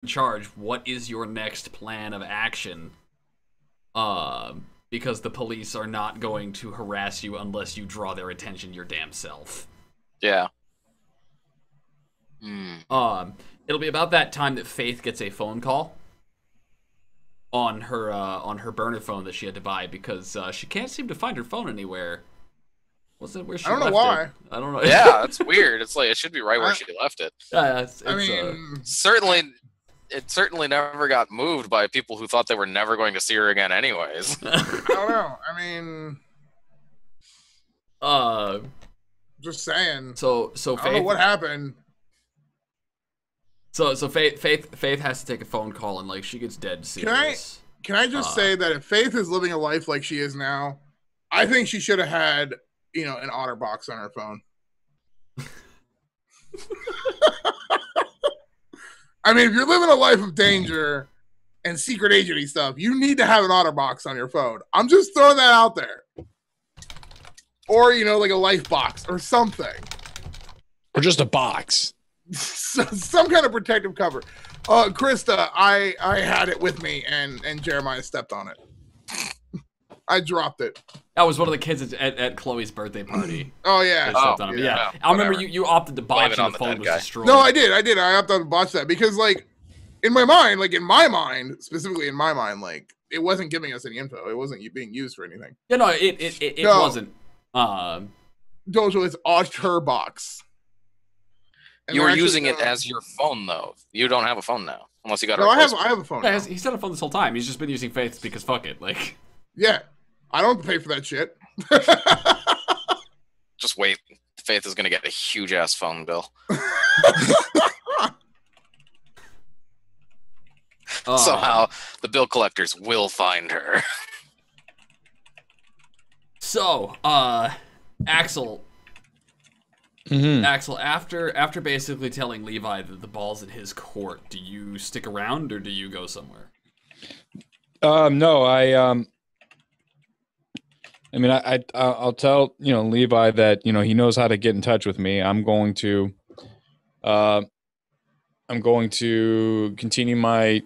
in charge, what is your next plan of action? Because the police are not going to harass you unless you draw their attention your damn self. Yeah. It'll be about that time that Faith gets a phone call on her burner phone that she had to buy because she can't seem to find her phone anywhere. Was it where she left it? I don't know why. I don't know. Yeah, that's weird. It's like it should be right where she left it. Yeah, I mean, It certainly never got moved by people who thought they were never going to see her again anyways. I don't know. I mean, just saying. So I Faith, don't know what happened. So Faith has to take a phone call and like she gets dead serious. Can I just say that if Faith is living a life like she is now, I think she should have had, you know, an otter box on her phone. I mean, if you're living a life of danger and secret agency stuff, you need to have an otter box on your phone. I'm just throwing that out there. Or, you know, like a life box or something. Or just a box. Some kind of protective cover. Krista, I had it with me and Jeremiah stepped on it. I dropped it. That was one of the kids at Chloe's birthday party. Oh yeah. Yeah. I remember you opted to botch and the phone was destroyed. No, I did. I opted to botch that because like in my mind, specifically in my mind, like it wasn't giving us any info. It wasn't being used for anything. Yeah, no, it wasn't. Dojo is her box. And you were using it as your phone, though. You don't have a phone now, unless you got. No, I have a phone. Yeah, he's had a phone this whole time. He's just been using Faith's because fuck it, like. Yeah, I don't pay for that shit. Just wait. Faith is gonna get a huge ass phone bill. Somehow, the bill collectors will find her. So, Axel. Axel, after basically telling Levi that the ball's in his court, do you stick around or do you go somewhere? No, I mean, I'll tell Levi that he knows how to get in touch with me. I'm going to continue my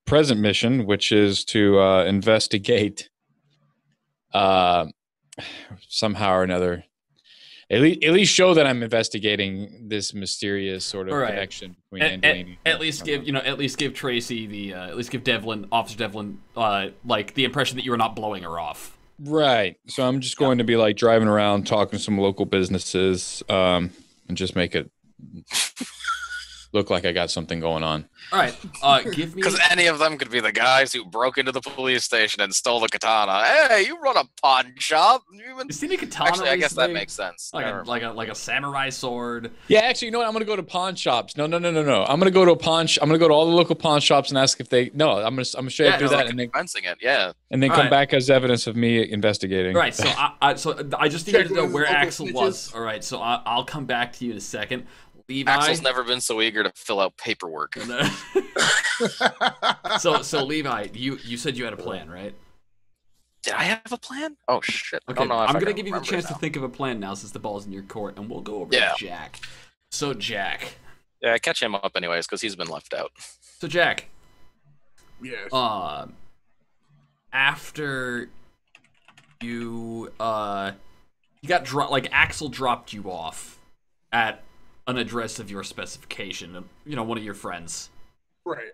present mission, which is to investigate somehow or another. At least show that I'm investigating this mysterious sort of connection between Angelini. At least give Tracy Officer Devlin, like the impression that you were not blowing her off. Right. So I'm just going to be like driving around, talking to some local businesses, and just make it look like I got something going on. All right. Give me, because any of them could be the guys who broke into the police station and stole the katana. Hey, you run a pawn shop. You seen a katana? Actually, I guess that makes sense. Like a samurai sword. Yeah, actually, you know what? I'm gonna go to pawn shops. No. I'm gonna go to I'm gonna go to all the local pawn shops and ask if they. No, I'm gonna straight up do that and then fencing it. Yeah. And then come back as evidence of me investigating. All right. So I just needed to know where Axel was. All right. So I'll come back to you in a second. Levi. Axel's never been so eager to fill out paperwork. So Levi, you said you had a plan, right? Did I have a plan? Oh shit! Okay, I'm gonna give you the chance to think of a plan now, since the ball's in your court, and we'll go over to Jack. So Jack. Yeah, catch him up anyways, because he's been left out. So Jack. Yes. After you got like Axel dropped you off at an address of your specification, one of your friends. Right.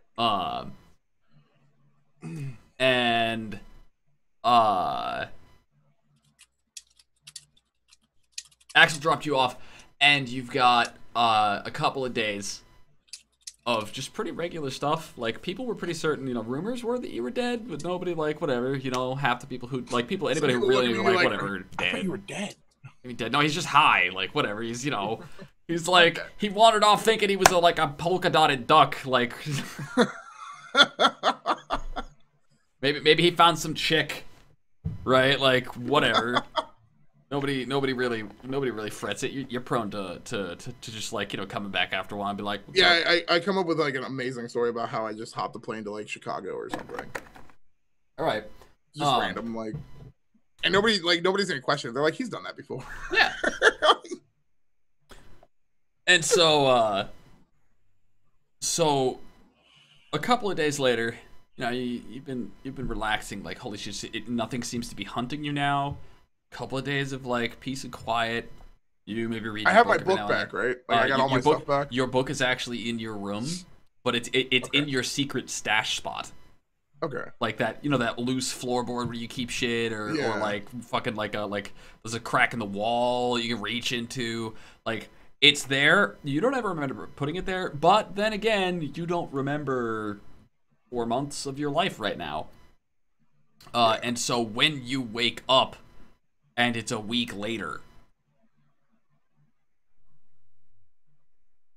And Axel dropped you off, and you've got a couple of days of just pretty regular stuff. Like, people were pretty certain, rumors were that you were dead, but nobody, like, whatever, half the people who, like, anybody who really, like, whatever, dead. I thought you were dead. I mean, dead. No, he's just high, like, whatever, he's, he's like, he wandered off thinking he was like a polka-dotted duck, like, maybe he found some chick, right, like, whatever. Nobody really frets it. You're prone to just, like, coming back after a while and be like, yeah, I come up with like an amazing story about how I just hopped the plane to like Chicago or something. All right, just random, like, and nobody's gonna question it. They're like, he's done that before. Yeah. And so a couple of days later, you've been relaxing. Like, holy shit, nothing seems to be hunting you now. Couple of days of like peace and quiet. You maybe read. I have my book back, right? Like I got all my stuff back. Your book is actually in your room, but it's in your secret stash spot. Okay. Like that, that loose floorboard where you keep shit, or like fucking like there's a crack in the wall you can reach into. Like, it's there. You don't ever remember putting it there, but then again, you don't remember 4 months of your life right now. And so when you wake up, and it's a week later.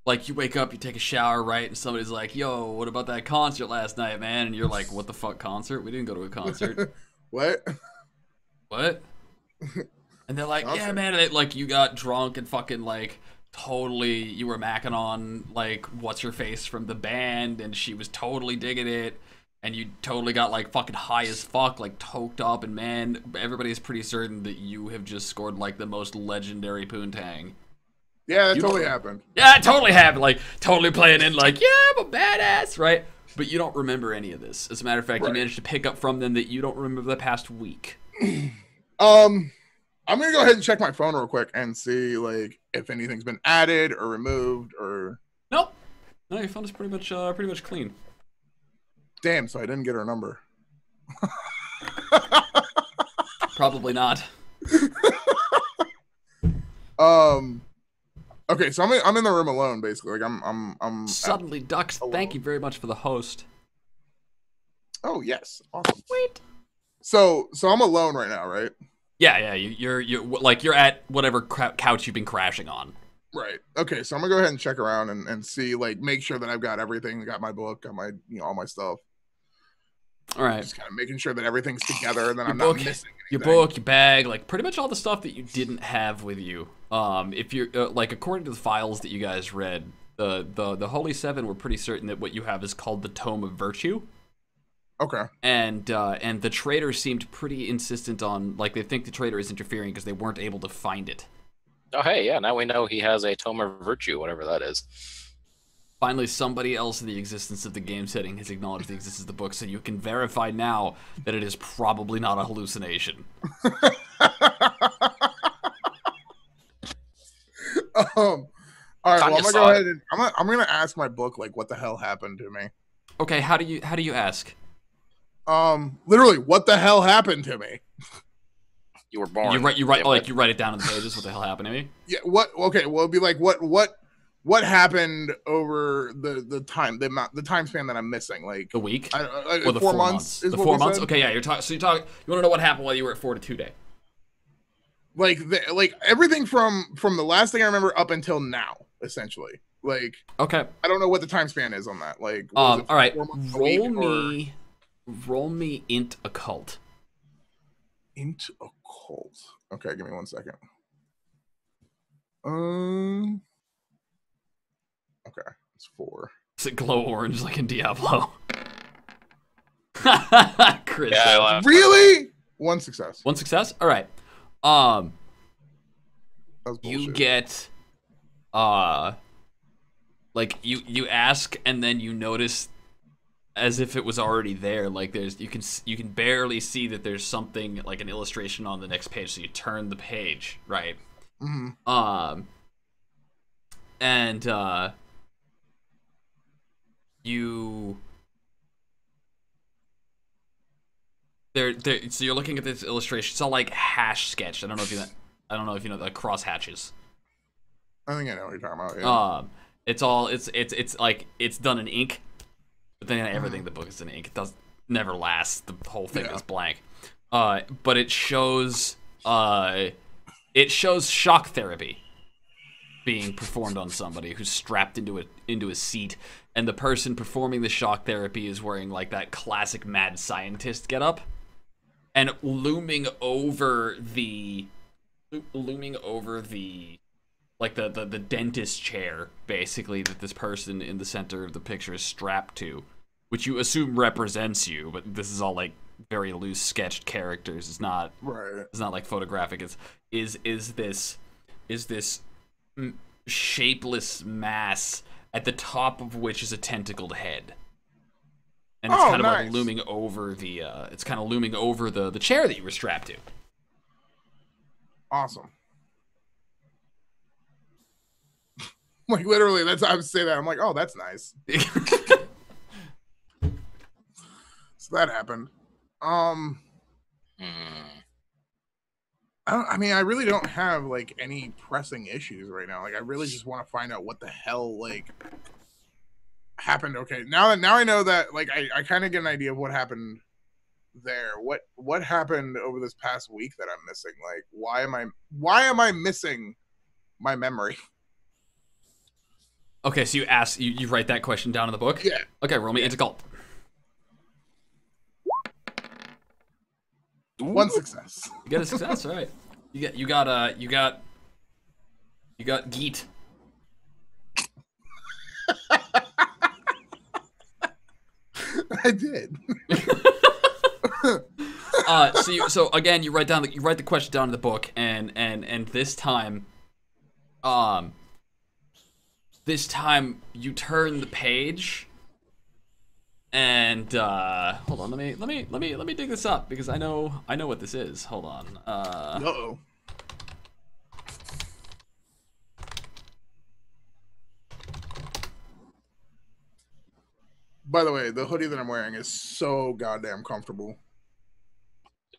Like, you wake up, you take a shower, right? And somebody's like, yo, what about that concert last night, man? And you're like, what the fuck concert? We didn't go to a concert. What? What? And they're like, yeah, man. And like, you got drunk and fucking, like, totally, you were macking on, like, what's-her-face from the band, and she was totally digging it. And you totally got, like, fucking high as fuck, like, toked up. And, man, everybody's pretty certain that you have just scored, like, the most legendary poontang. Yeah, that totally happened. Yeah, it totally happened. Like, totally playing in, like, yeah, I'm a badass, right? But you don't remember any of this. As a matter of fact, you managed to pick up from them that you don't remember the past week. I'm gonna go ahead and check my phone real quick and see, like, if anything's been added or removed or. Nope. No, your phone is pretty much clean. Damn, so I didn't get her number. Probably not. Okay, so I'm in the room alone, basically. Like I'm suddenly ducks. alone. Thank you very much for the host. Oh yes, awesome. Sweet. So I'm alone right now, right? Yeah. You're at whatever couch you've been crashing on. Right. Okay, so I'm gonna go ahead and check around and see, like, make sure that I've got everything. Got my book, got my all my stuff. All right. Just kind of making sure that everything's together and that I'm not missing anything. Your book, your bag, like pretty much all the stuff that you didn't have with you. If you're like, according to the files that you guys read, the Holy Seven were pretty certain that what you have is called the Tome of Virtue. Okay. And the traitor seemed pretty insistent on, like, they think the traitor is interfering because they weren't able to find it. Oh, hey, yeah, now we know he has a Tome of Virtue, whatever that is. Finally, somebody else in the existence of the game setting has acknowledged the existence of the book, so you can verify now that it is probably not a hallucination. All right, well, I'm gonna go ahead and I'm gonna ask my book, like, what the hell happened to me. Okay, how do you ask? Literally, what the hell happened to me? You were born. You write it down on the pages. What the hell happened to me? Yeah. What? Okay. Well, it'd be like what happened over the time span that I'm missing, like the week or the 4 months. The 4 months. Okay, yeah. You want to know what happened while you were at 42 Day? Like everything from the last thing I remember up until now, essentially. Like, okay. I don't know what the time span is on that. Like, all right. Roll me int occult. Int occult. Okay, give me 1 second. Okay, it's 4. Does it glow orange like in Diablo? Chris. Yeah, really? 1 success. 1 success? All right. You get like you ask and then you notice as if it was already there, like you can barely see that there's something like an illustration on the next page, so you turn the page, right? Mm-hmm. And you so you're looking at this illustration. It's all like hash sketched. I don't know if you know the cross hatches. I think I know what you're talking about. Yeah. It's like it's done in ink, but then everything in the book is in ink. It never lasts. The whole thing is blank. But it shows shock therapy being performed on somebody who's strapped into a seat, and the person performing the shock therapy is wearing like that classic mad scientist getup, and looming over the like the dentist chair, basically, that this person in the center of the picture is strapped to, which you assume represents you, but this is all like very loose sketched characters. It's not right. It's not like photographic. Is this shapeless mass at the top of which is a tentacled head. and it's Oh, kind of like nice. looming over the chair that you were strapped to. Awesome. Like literally, that's I would say that. I'm like, oh, that's nice. So that happened. Hmm. I mean, I really don't have like any pressing issues right now. Like, I really just want to find out what the hell like happened. Okay, now I know that. Like, I kind of get an idea of what happened there. What happened over this past week that I'm missing? Like, why am I missing my memory? Okay, so you write that question down in the book? Yeah. Okay, roll me into cult. One success. You get a success, all right. You got Geet. I did. So again, you write the question down in the book, and this time you turn the page, and hold on, let me dig this up because I know what this is. Hold on. Uh-oh. By the way, the hoodie that I'm wearing is so goddamn comfortable.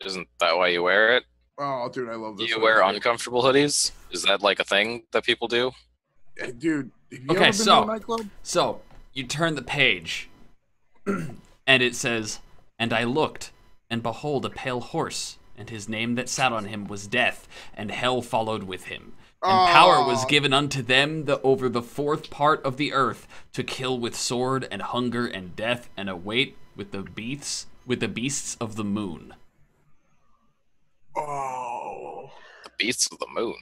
Isn't that why you wear it? Oh, dude, I love Do this. you hoodie. wear uncomfortable hoodies? Is that like a thing that people do? Hey, dude, have you Okay, ever been so- to a nightclub? So you turn the page, and it says, "And I looked, and behold, a pale horse, and his name that sat on him was Death, and hell followed with him. And power was Aw. given unto them over the fourth part of the earth, to kill with sword and hunger and death, and await with the beasts of the moon." Oh. The Beasts of the Moon.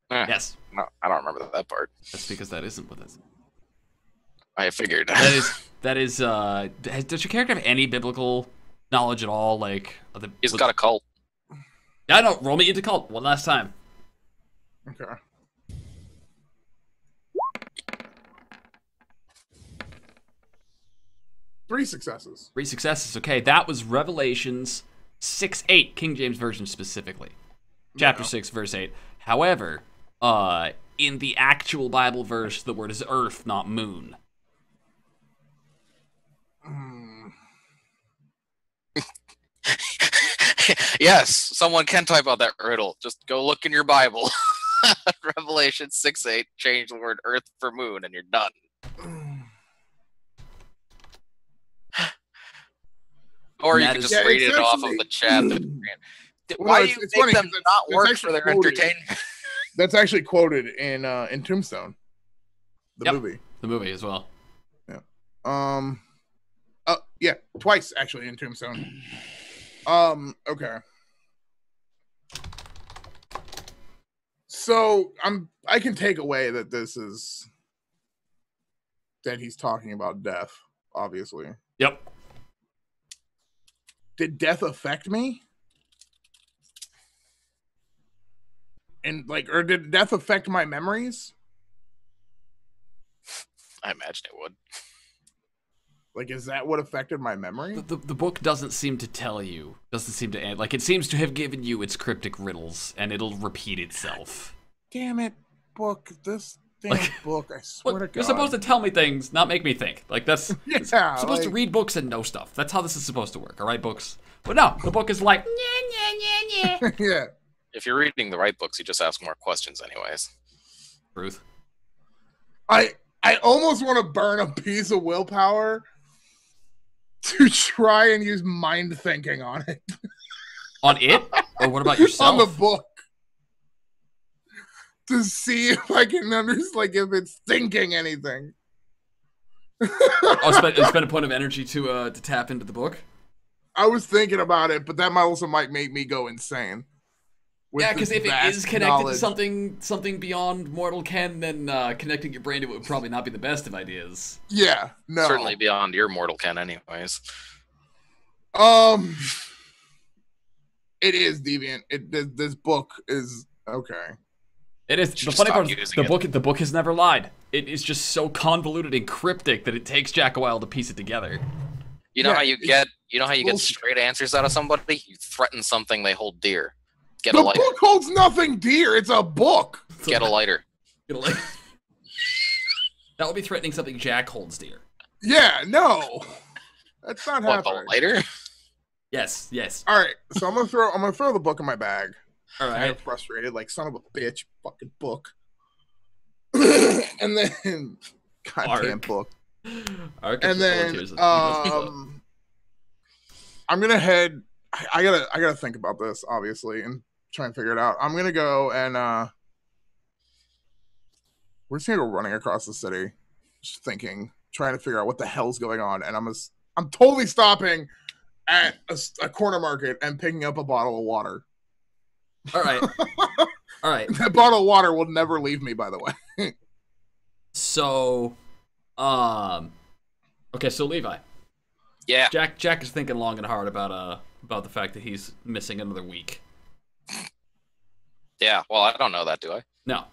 Eh, Yes, no, I don't remember that part. that's because that isn't what that's. I figured. That is. Does your character have any biblical knowledge at all? Like, He's got a cult. I don't roll me into cult one last time. Okay. Three successes. 3 successes. Okay, that was Revelations 6:8, King James Version specifically. Chapter 6, verse 8. However, in the actual Bible verse, the word is earth, not moon. Yes, someone can type out that riddle. Just go look in your Bible. Revelation 6:8, change the word earth for moon, and you're done. Or you That can is- just read it's it off of actually- the chat. Well, Why no, do you it's make funny them 'cause not it's work actually for their quoted. entertainment? That's actually quoted in Tombstone, the Yep. movie. The movie as well. Yeah, twice actually in Tombstone. Okay. So I can take away that that he's talking about death, obviously. Yep. Did death affect me? And or did death affect my memories? I imagine it would. Like, is that what affected my memory? The book doesn't seem to tell you. Doesn't seem to end. Like, it seems to have given you its cryptic riddles, and it'll repeat itself. Damn it, book. This damn book, I swear to Look, God. you're supposed to tell me things, not make me think. Like, that's... Yeah, I'm supposed to like- read books and know stuff. That's how this is supposed to work, all right, books? But no, the book is like... Yeah. If you're reading the right books, you just ask more questions anyways. Truth. I almost want to burn a piece of willpower to try and use mind thinking on it. On it? Or what about yourself? On the book. To see if I can understand, like, if it's thinking anything. Oh, spend a point of energy to tap into the book? I was thinking about it, but that might make me go insane. with Yeah, because this if it vast is connected knowledge. to something beyond mortal ken, then connecting your brain to it would probably not be the best of ideas. Yeah, no. Certainly beyond your mortal ken, anyways. It is deviant. This book is okay. It is. The Should funny stop part is using it. the book has never lied. It is just so convoluted and cryptic that it takes Jack a while to piece it together. You know Yeah, how you get bullshit. straight answers out of somebody? You threaten something they hold dear. Get The a lighter. book holds nothing dear. It's a book. Get a lighter. That would be threatening something Jack holds dear. Yeah, no. That's not What, the happening. lighter? Yes. All right, so I'm gonna throw the book in my bag. All I right. get frustrated, like son of a bitch, fucking book. And then, goddamn Arc. book. Arc And is then, volunteers and stuff. I'm gonna head. I gotta think about this, obviously, and try and figure it out. I'm gonna go and we're just gonna go running across the city, just thinking, trying to figure out what the hell's going on. And I'm totally stopping at a corner market and picking up a bottle of water. All right. All right. That bottle of water will never leave me, by the way. So, okay. So Levi, Yeah. Jack is thinking long and hard about the fact that he's missing another week. Yeah. Well, I don't know that, do I? No,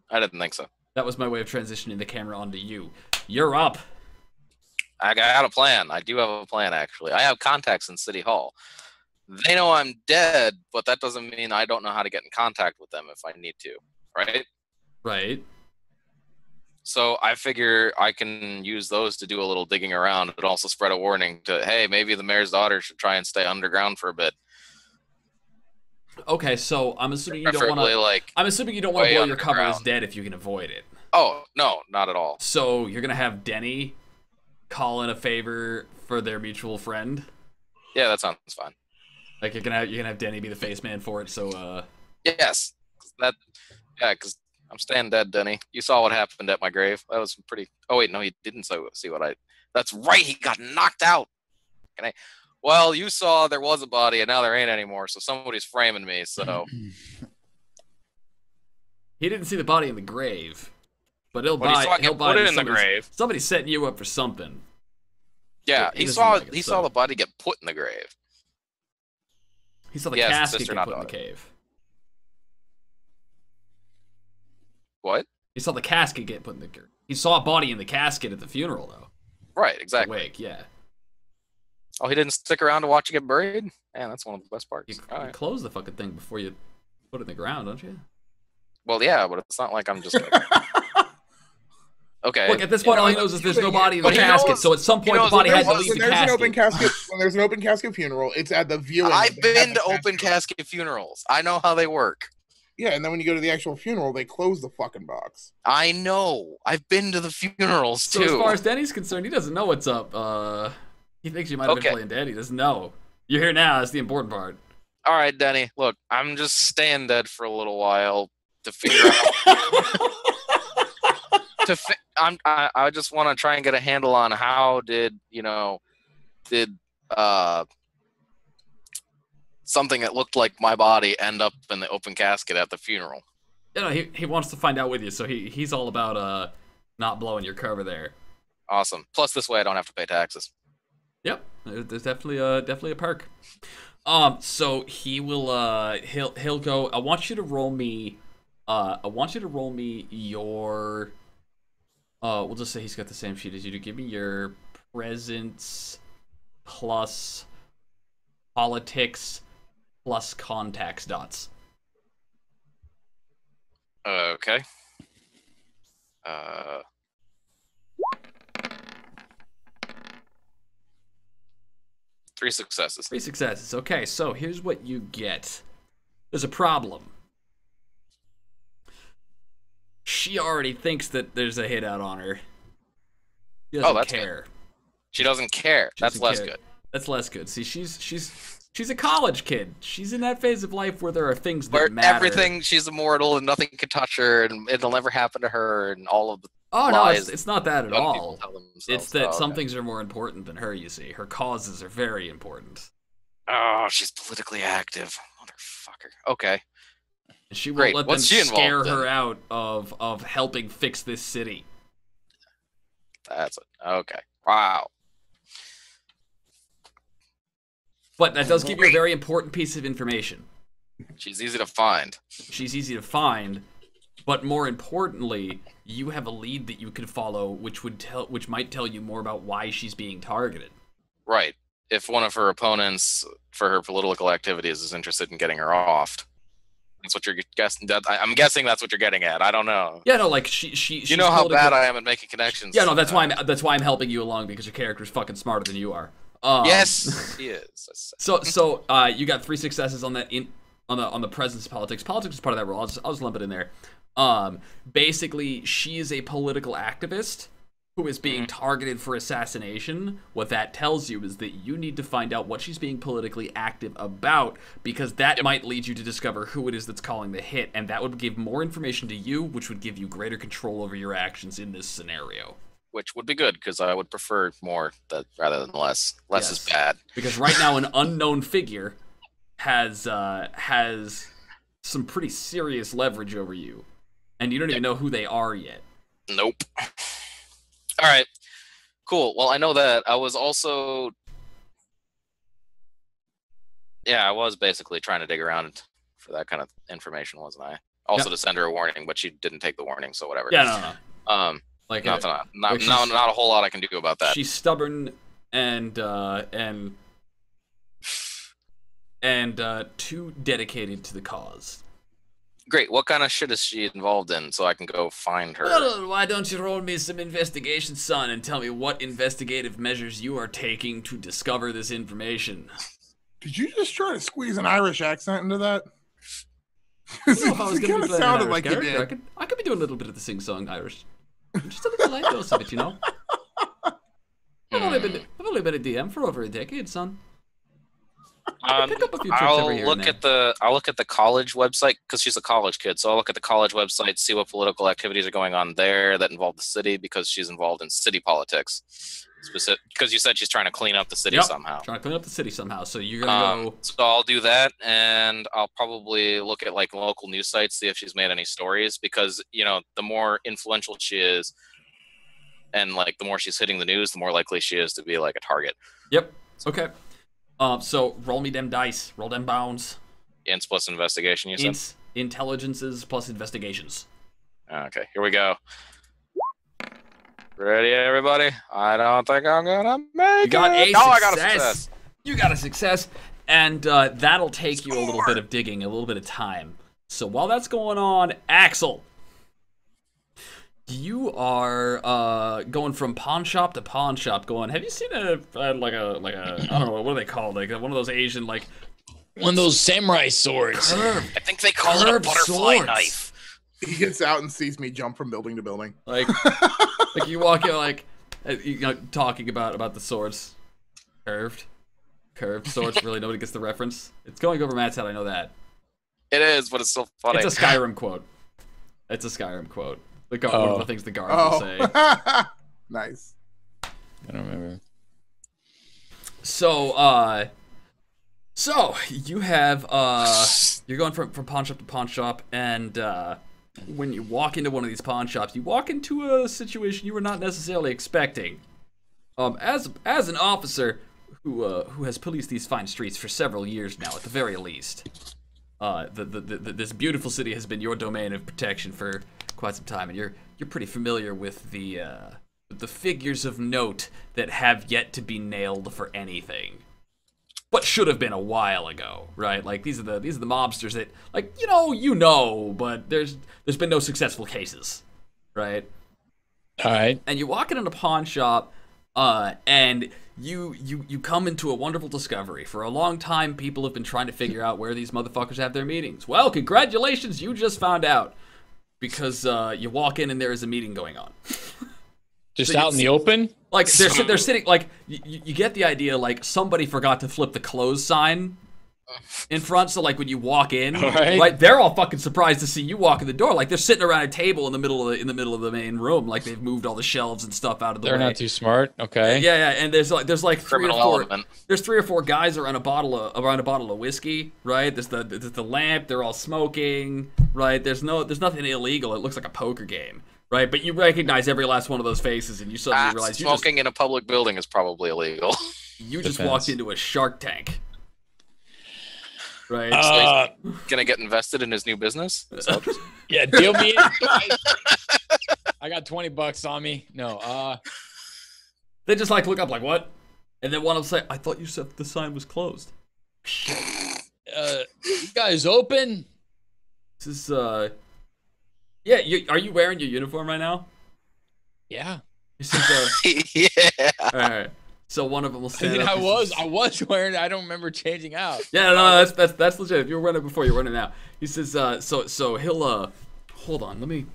I didn't think so. that was my way of transitioning the camera onto you. You're up. I got a plan. I do have a plan, actually. I have contacts in City Hall. They know I'm dead, but that doesn't mean I don't know how to get in contact with them if I need to, right? Right. So I figure I can use those to do a little digging around and also spread a warning to, hey, maybe the mayor's daughter should try and stay underground for a bit. Okay. So I'm assuming you don't want Preferably, to. like, I'm assuming you don't want to way blow your cover as underground. dead if you can avoid it. Oh, no, not at all. So you're gonna have Denny call in a favor for their mutual friend. Yeah, that sounds fine. Like you're gonna have Denny be the face man for it. So Yes. Because I'm staying dead, Denny. You saw what happened at my grave. That was pretty... Oh, wait, no, he didn't see what I... That's right, he got knocked out. Well, you saw there was a body, and now there ain't anymore, so somebody's framing me, so... he didn't see the body in the grave, but he'll But he saw it he'll get buy put you in the somebody's- grave. Somebody's setting you up for something. Yeah, He he doesn't saw like it, he so- saw the body get put in the grave. He saw the Yes, casket sister, get not put in the daughter. cave. What? He saw the casket get put in the cave. He saw a body in the casket at the funeral, though. Right, The exactly. wake, yeah. Oh, he didn't stick around to watch it get buried? Man, that's one of the best You, parts. you All right. close the fucking thing before you put it in the ground, don't you? Well, yeah, but it's not like I'm just... Okay. Look, at this point, know, all he knows is there's no body in the but he casket, knows- so at some he point the knows body that had to there leave was- the When there's an casket. open casket, when there's an open casket funeral, it's at the viewing. I've that they have been the to open casket funerals. I know how they work. Yeah, and then when you go to the actual funeral, they close the fucking box. I know. I've been to the funerals, So too. as far as Denny's concerned, he doesn't know what's up. He thinks you might have been Okay. playing dead. He doesn't know. You're here now. That's the important part. All right, Denny. Look, I'm just staying dead for a little while to figure out. I just want to try and get a handle on how did something that looked like my body end up in the open casket at the funeral. You know, he wants to find out with you, so he's all about not blowing your cover there. Awesome. Plus, this way I don't have to pay taxes. Yep, there's definitely a perk. So he will he'll go. I want you to roll me your. We'll just say he's got the same sheet as you do. Give me your presence plus politics plus contacts dots. Okay. 3 successes. 3 successes. Okay, so here's what you get. There's a problem. She already thinks that there's a hit out on her. She doesn't that's care. She doesn't care. She That's doesn't less care. good. That's less good. See, she's a college kid. She's in that phase of life where there are things that Where matter. everything, she's immortal and nothing can touch her and it'll never happen to her and all of the Oh no, lies it's not that at young all. people tell themselves. It's that Oh, some okay. things are more important than her. You see, her causes are very important. Oh, she's politically active. Motherfucker. Okay. And she won't Great. let What's them she involved scare in? her out of helping fix this city. That's it. Okay. Wow. But that does give you a very important piece of information. She's easy to find. She's easy to find, but more importantly, you have a lead that you can follow, which might tell you more about why she's being targeted. Right. If one of her opponents for her political activities is interested in getting her off, that's what you're guessing. I'm guessing that's what you're getting at. I don't know. Yeah, no, like she. You know how bad I am at making connections. Yeah, no, that's why I'm helping you along because your character's fucking smarter than you are. Yes, he is. So you got 3 successes on that on the presence of politics. Politics is part of that role. I'll just lump it in there. Basically, she is a political activist who is being targeted for assassination. What that tells you is that you need to find out what she's being politically active about, because that might lead you to discover who it is that's calling the hit, and that would give more information to you, which would give you greater control over your actions in this scenario. Which would be good, because I would prefer more rather than less. Less is bad. Because right now, an unknown figure has some pretty serious leverage over you, and you don't even know who they are yet. Nope. All right, cool. Well, I know that. I was also, I was basically trying to dig around for that kind of information, wasn't I? Also to send her a warning, but she didn't take the warning, so whatever. Yeah, no. Like not a whole lot I can do about that. She's stubborn and too dedicated to the cause. Great. What kind of shit is she involved in so I can go find her? Well, why don't you roll me some investigation, son, and tell me what investigative measures you are taking to discover this information? Did you just try to squeeze an Irish accent into that? I don't know if I was going to be playing sounded an like Irish you character. did. I could be doing a little bit of the sing-song Irish. Just a little light dose of it, you know? I've only been a DM for over a decade, son. Pick up a few tricks every here and there. I'll look at the college website, because she's a college kid, so I'll look at the college website, see what political activities are going on there that involve the city, because she's involved in city politics. Because you said she's trying to clean up the city somehow. Trying to clean up the city somehow, so you're going to go... So I'll do that, and I'll probably look at like local news sites, see if she's made any stories, because, the more influential she is, and like the more she's hitting the news, the more likely she is to be like a target. Yep. Okay. So roll me them dice. Roll them bounds. Ints plus investigation, you said? Intelligences plus investigations. Okay, here we go. Ready, everybody? I don't think I'm gonna make it. I got a success. You got a success, and that'll take you a little bit of digging, a little bit of time. So while that's going on, Axel, you are going from pawn shop to pawn shop. Have you seen a I don't know, what are they called? Like one of those Asian one of those samurai swords. I think they call it a butterfly knife. He gets out and sees me jump from building to building. Like you walk in talking about the swords, curved swords. Really, nobody gets the reference. It's going over Matt's head. I know that. It is, but it's still funny. It's a Skyrim quote. One of the things the guards will say. Nice. I don't remember. So you have you're going from pawn shop to pawn shop, and when you walk into one of these pawn shops, you walk into a situation you were not necessarily expecting. As an officer who has policed these fine streets for several years now, at the very least, this beautiful city has been your domain of protection for quite some time, and you're pretty familiar with the figures of note that have yet to be nailed for anything. What should have been a while ago, right? Like these are the mobsters that, like, but there's been no successful cases, right? All right. And you walk into a pawn shop, and you come into a wonderful discovery. For a long time, people have been trying to figure out where these motherfuckers have their meetings. Well, congratulations, you just found out. Because you walk in and there is a meeting going on. Just out in the open? Like, they're sitting, like, you get the idea, like, somebody forgot to flip the close sign in front, so, like, when you walk in, right, they're all fucking surprised to see you walk in the door. Like, they're sitting around a table in the middle of the main room, like, they've moved all the shelves and stuff out of the way. They're not too smart, okay. Yeah, and there's like three or four guys around a bottle of whiskey, right? There's the lamp, they're all smoking, right? There's nothing illegal, it looks like a poker game. Right, but you recognize every last one of those faces, and you suddenly realize smoking in a public building is probably illegal. You just walked into a Shark Tank. Right. So he's gonna get invested in his new business? Yeah, deal me in. I got $20 on me. No. They just like look up like what? And then one will say, I thought you said the sign was closed. You guys open? This is, yeah, are you wearing your uniform right now? Yeah. This is, Yeah. all right. So one of them will I stand mean, up. I was wearing it. I don't remember changing out. Yeah, no, that's legit. If you were wearing it before, you're wearing it now. He says, so he'll, hold on, let me,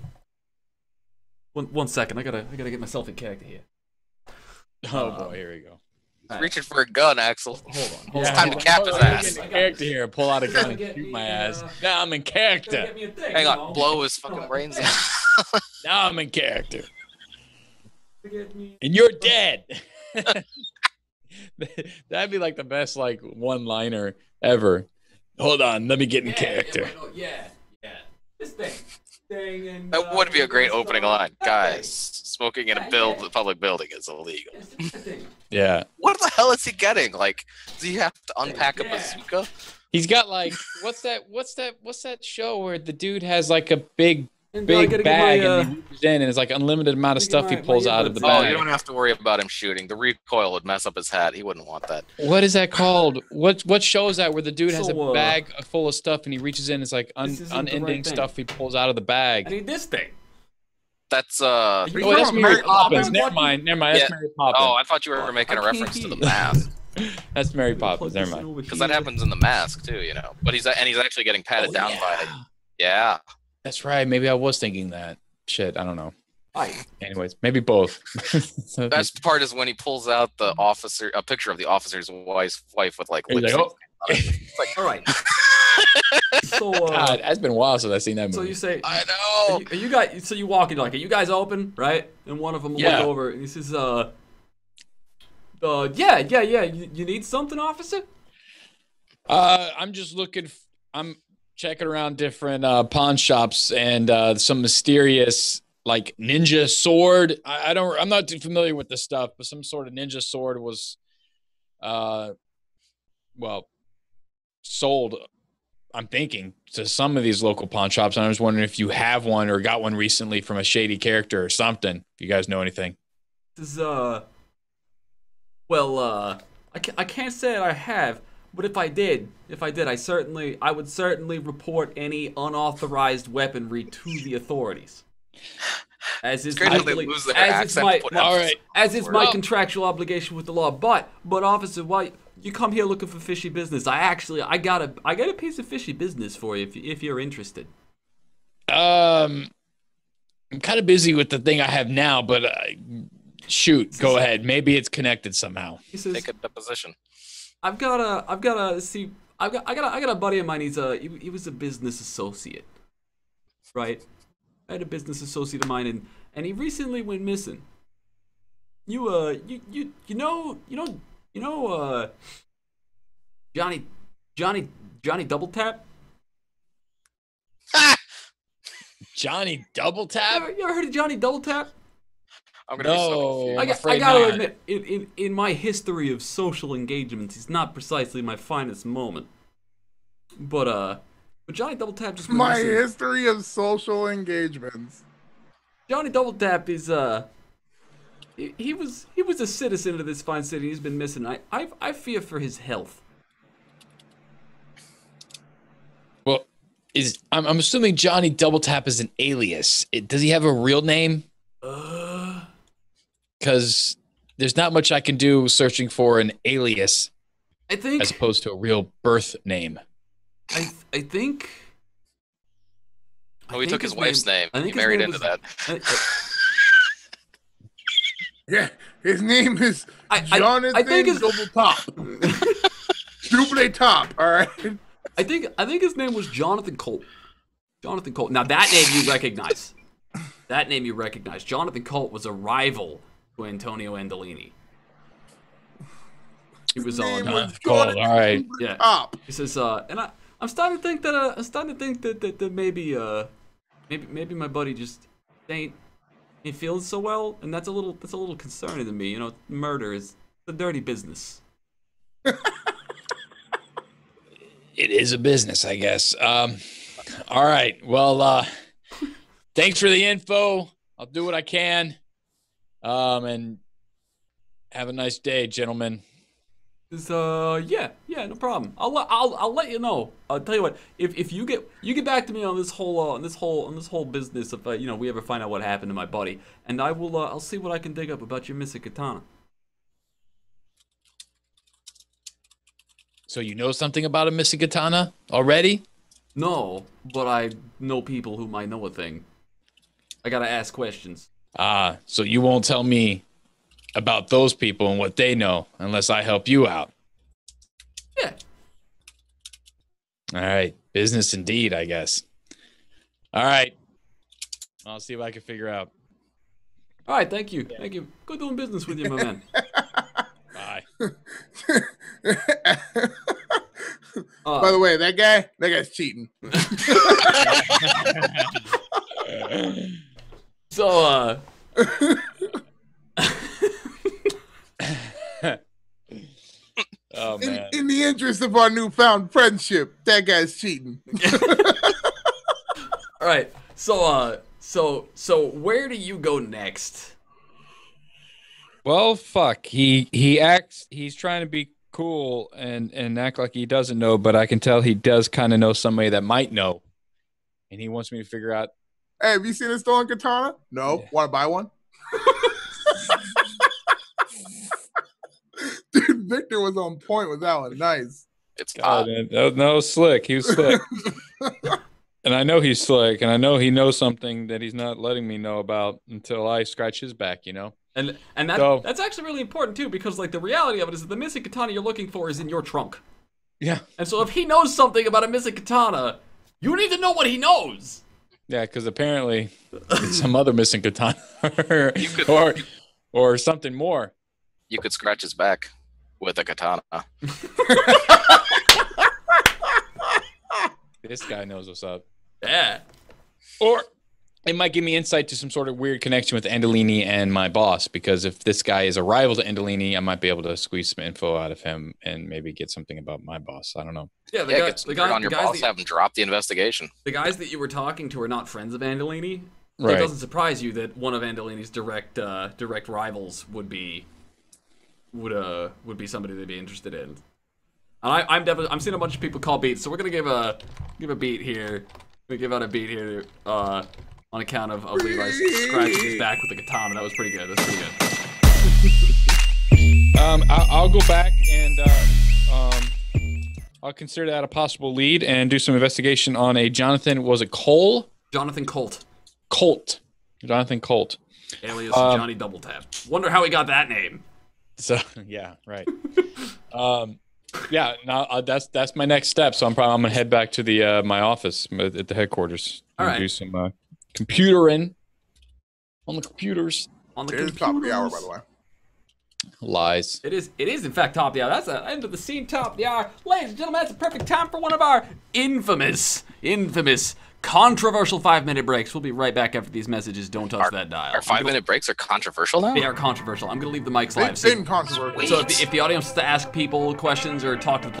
one second. I gotta get myself in character here. Oh boy, here we go. He's reaching for a gun, Axel. Hold on. It's time to cap his ass. Get in character here. Pull out a gun and shoot my ass. Now I'm in character. Hang on, blow his fucking brains out. Now I'm in character. And you're dead. That'd be like the best like one-liner ever. Hold on, let me get in character. Yeah. This thing. And, That would be a great opening line. Guys, smoking in a public building is illegal. Yeah. What the hell is he getting? Like, does he have to unpack a bazooka? He's got like what's that show where the dude has like a big I bag gotta get my, and he reaches in and it's like unlimited amount of stuff he my pulls out of the earbuds. Oh, bag. you don't have to worry about him shooting. The recoil would mess up his hat. He wouldn't want that. What is that called? What show is that where the dude has So, a bag full of stuff and he reaches in? It's like This isn't the unending right thing. stuff he pulls out of the I bag. need this thing. That's You Oh, that's talking Mary about Poppins. I'm Never watching- mind. Yeah. That's Mary Poppins. Oh, I thought you were making a I can't reference to the hear you. mask. That's Mary Poppins. Never mind. Because that happens in the mask too, you know. But he's actually getting patted down by. Yeah. That's right. Maybe I was thinking that. Shit, I don't know. Right. Anyways, maybe both. So Best part is when he pulls out a picture of the officer's wife with like he's like, lipstick. oh. It's like, All right. So, God, it's been a while since I've seen that so movie. you say, I know. are you guys? So you walk in, like, are you guys open, right? And one of them will Yeah. look over and he says, yeah. You need something, officer? I'm just looking. I'm checking around different pawn shops and some mysterious like ninja sword. I'm not too familiar with this stuff, but some sort of ninja sword was, sold. I'm thinking to some of these local pawn shops. And I was wondering if you have one or got one recently from a shady character or something. If you guys know anything. This is, I can't say I have, but if I did, I would certainly report any unauthorized weaponry to the authorities. As is It's great how they legally- lose their as is accent. my, put All emphasis. right. as is my Well- contractual obligation with the law. But officer, why you come here looking for fishy business? I got a piece of fishy business for you if you're interested. I'm kind of busy with the thing I have now, but shoot, go ahead. Maybe it's connected somehow. He says, Take a deposition. I got a buddy of mine. He was a business associate, right? I had a business associate of mine, and he recently went missing. You know, Johnny Double Tap. Johnny Double Tap? You ever heard of Johnny Double Tap? I'm gonna be so No. confused. I'm I afraid gotta not. admit, in my history of social engagements, he's not precisely my finest moment. But Johnny Double Tap just went My missing. history of social engagements. Johnny Double Tap is he was a citizen of this fine city. He's been missing. I fear for his health. Well, I'm assuming Johnny Double Tap is an alias. Does he have a real name? Because there's not much I can do searching for an alias I think as opposed to a real birth name. I think. Oh, he took his wife's name. I He think his married name into was- that. Yeah, his name is I Jonathan think his- Double Top. Double Top, all right? I think his name was Jonathan Colt. Jonathan Colt. Now that name you recognize. That name you recognize. Jonathan Colt was a rival to Antonio Andolini. He was on. Name was Cold, Jonathan all right. Double Yeah. Top. He says, and I'm starting to think that maybe my buddy just ain't feeling so well, and that's a little concerning to me. You know, murder is a dirty business. It is a business, I guess. All right. Well, thanks for the info. I'll do what I can. And have a nice day, gentlemen. Yeah, no problem. I'll let you know. I'll tell you what. If you get back to me on this whole business if we ever find out what happened to my buddy, and I'll see what I can dig up about your missing katana. So you know something about a missing katana already? No, but I know people who might know a thing. I gotta ask questions. Ah, so you won't tell me about those people and what they know unless I help you out. Yeah. All right. Business indeed, I guess. All right. I'll see if I can figure out. All right, thank you. Thank you. Good doing business with you, my man. Bye. By the way, that guy's cheating. So, oh man. In the interest of our newfound friendship, that guy's cheating. all right. So where do you go next? Well, fuck. He's trying to be cool and act like he doesn't know, but I can tell he does kind of know somebody that might know. And he wants me to figure out. Hey, have you seen a stolen katana? No. Yeah. Want to buy one? Dude, Victor was on point with that one. Nice. It's God, not. no, slick. He was slick. And I know he's slick, and I know he knows something that he's not letting me know about until I scratch his back, you know? And that's actually really important too, because like the reality of it is that the missing katana you're looking for is in your trunk. Yeah. And so if he knows something about a missing katana, you need to know what he knows. Yeah, because apparently it's some other missing katana or something more. You could scratch his back with a katana. This guy knows what's up. Yeah. Or it might give me insight to some sort of weird connection with Andolini and my boss, because if this guy is a rival to Andolini, I might be able to squeeze some info out of him and maybe get something about my boss. I don't know. Yeah, Get some dirt on your boss, have him drop the investigation. The guys that you were talking to are not friends of Andolini. So Right. it doesn't surprise you that one of Andolini's direct rivals would be somebody they'd be interested in. And I'm seeing a bunch of people call beats, so we're gonna give a beat here. We're gonna give out a beat here on account of Levi's scratching his back with the katana. That was pretty good. That's pretty good. I'll go back and I'll consider that a possible lead and do some investigation on a Jonathan. Was it Cole? Jonathan Colt. Jonathan Colt. Alias Johnny Double Tap. Wonder how he got that name. So yeah, right. Yeah, now that's my next step. So I'm gonna head back to the my office at the headquarters and All right. do some computering on the computers. On the It is top of the hour, by the way. Lies. It is in fact top of the hour. That's the end of the scene, top of the hour. Ladies and gentlemen, that's a perfect time for one of our infamous, controversial 5-minute breaks. We'll be right back after these messages. Don't touch that dial. Our 5-minute breaks are controversial now? They are controversial. I'm going to leave the mics live. They've been controversial. So if the audience wants to ask people questions or talk to the